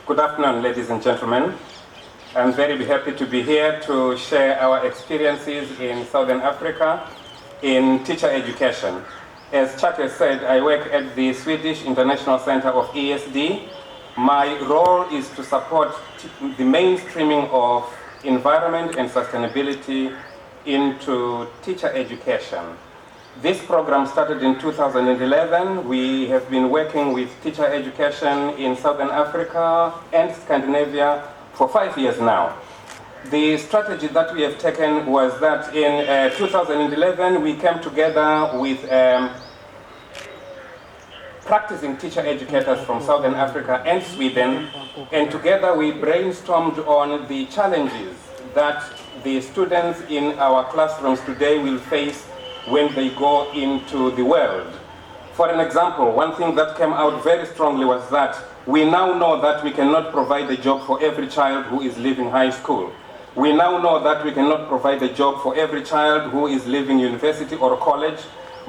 Good afternoon, ladies and gentlemen. I'm very happy to be here to share our experiences in Southern Africa in teacher education. As Chuck has said, I work at the Swedish International Center of ESD. My role is to support the mainstreaming of environment and sustainability into teacher education. This program started in 2011. We have been working with teacher education in Southern Africa and Scandinavia for 5 years now. The strategy that we have taken was that in 2011 we came together with practicing teacher educators from Southern Africa and Sweden, and together we brainstormed on the challenges that the students in our classrooms today will face when they go into the world. For an example, one thing that came out very strongly was that we now know that we cannot provide a job for every child who is leaving high school. We now know that we cannot provide a job for every child who is leaving university or college,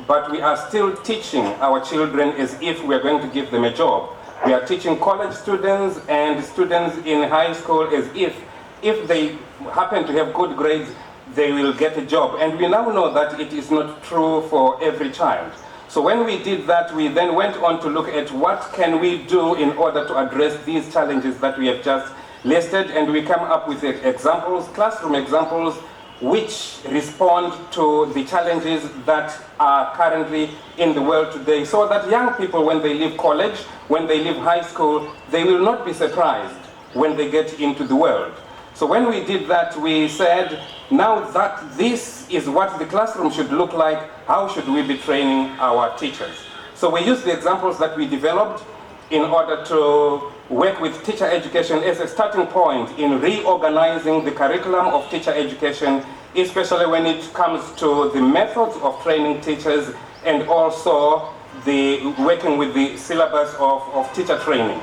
but we are still teaching our children as if we are going to give them a job. We are teaching college students and students in high school as if they happen to have good grades, they will get a job. And we now know that it is not true for every child. So when we did that, we then went on to look at what can we do in order to address these challenges that we have just listed, and we come up with examples, classroom examples, which respond to the challenges that are currently in the world today, so that young people, when they leave college, when they leave high school, they will not be surprised when they get into the world. So when we did that, we said, now that this is what the classroom should look like, how should we be training our teachers? So we used the examples that we developed in order to work with teacher education as a starting point in reorganizing the curriculum of teacher education, especially when it comes to the methods of training teachers and also the working with the syllabus of teacher training.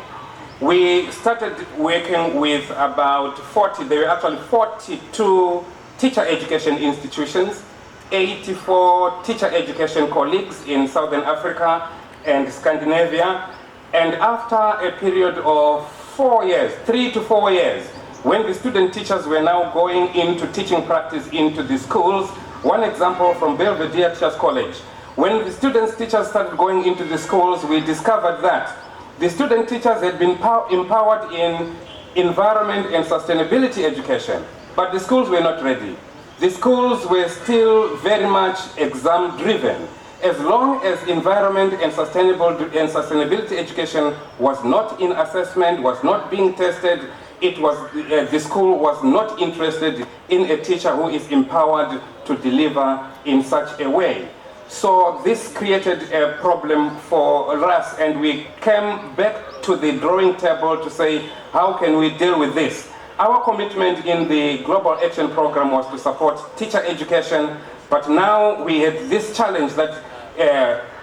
We started working with about 40, there were actually 42 teacher education institutions, 84 teacher education colleagues in Southern Africa and Scandinavia. And after a period of 4 years, 3 to 4 years, when the student teachers were now going into teaching practice into the schools, one example from Belvedere Teachers College, when the students teachers started going into the schools, we discovered that the student teachers had been empowered in environment and sustainability education, but the schools were not ready. The schools were still very much exam driven. As long as environment and sustainability education was not in assessment, was not being tested, the school was not interested in a teacher who is empowered to deliver in such a way. So this created a problem for us, and we came back to the drawing table to say, how can we deal with this? Our commitment in the Global Action Program was to support teacher education, but now we had this challenge that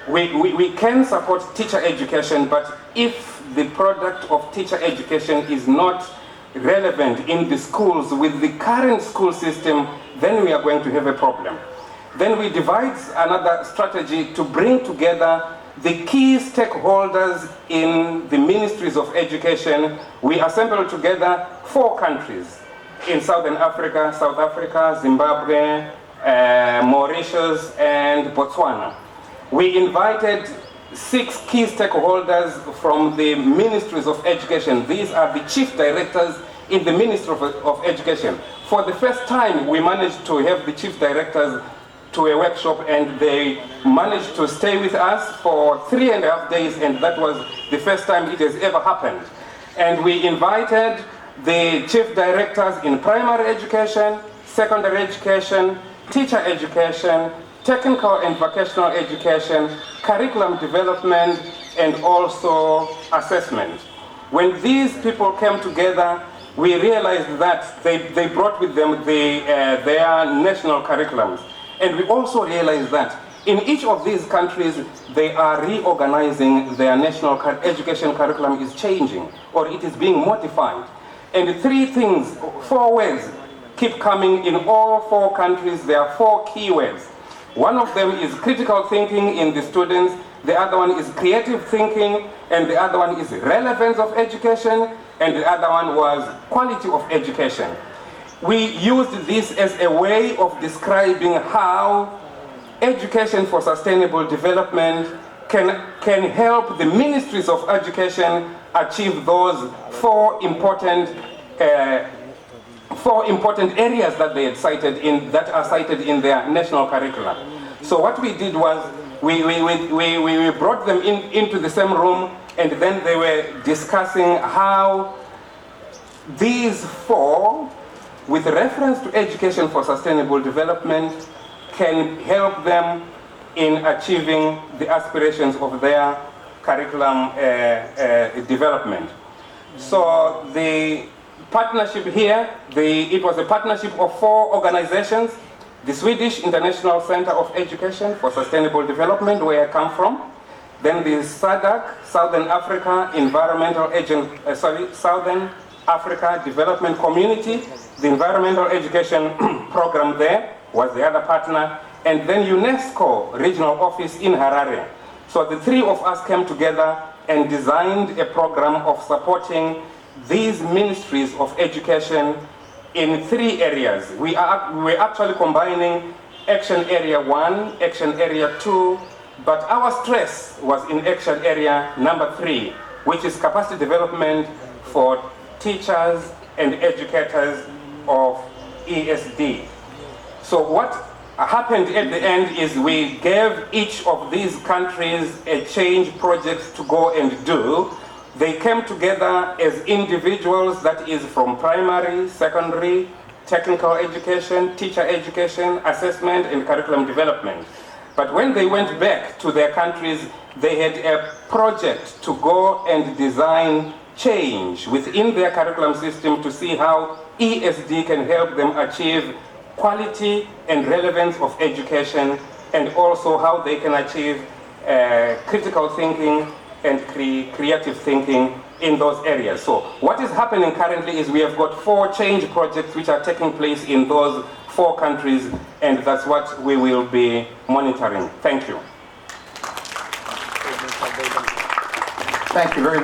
we can support teacher education, but if the product of teacher education is not relevant in the schools with the current school system, then we are going to have a problem. Then we devised another strategy to bring together the key stakeholders in the ministries of education. We assembled together 4 countries in Southern Africa, South Africa, Zimbabwe, Mauritius, and Botswana. We invited 6 key stakeholders from the ministries of education. These are the chief directors in the Ministry of Education. For the first time, we managed to have the chief directors to a workshop, and they managed to stay with us for 3.5 days, and that was the first time it has ever happened. And we invited the chief directors in primary education, secondary education, teacher education, technical and vocational education, curriculum development, and also assessment. When these people came together, we realized that they brought with them their national curriculums. And we also realized that in each of these countries, they are reorganizing their national education curriculum is changing, or it is being modified. And 4 words keep coming in all 4 countries. There are 4 key words. One of them is critical thinking in the students. the other one is creative thinking, and the other one is relevance of education, and the other one was quality of education. We used this as a way of describing how education for sustainable development can help the ministries of education achieve those four important areas that they had that are cited in their national curriculum. So what we did was we brought them into the same room, and then they were discussing how these four, with reference to education for sustainable development, can help them in achieving the aspirations of their curriculum development. So the partnership here, it was a partnership of 4 organizations: the Swedish International Center of Education for Sustainable Development, where I come from, then the SADC, Southern Africa Southern Africa Development Community, the environmental education program there was the other partner, and then UNESCO regional office in Harare. So the 3 of us came together and designed a program of supporting these ministries of education in 3 areas. We're actually combining Action Area 1, Action Area 2, but our stress was in Action Area number 3, which is capacity development for teachers and educators of ESD. So what happened at the end is we gave each of these countries a change project to go and do. They came together as individuals, that is from primary, secondary, technical education, teacher education, assessment, and curriculum development. But when they went back to their countries, they had a project to go and design change within their curriculum system to see how ESD can help them achieve quality and relevance of education, and also how they can achieve critical thinking and creative thinking in those areas. So what is happening currently is we have got 4 change projects which are taking place in those 4 countries, and that's what we will be monitoring. Thank you. Thank you very much.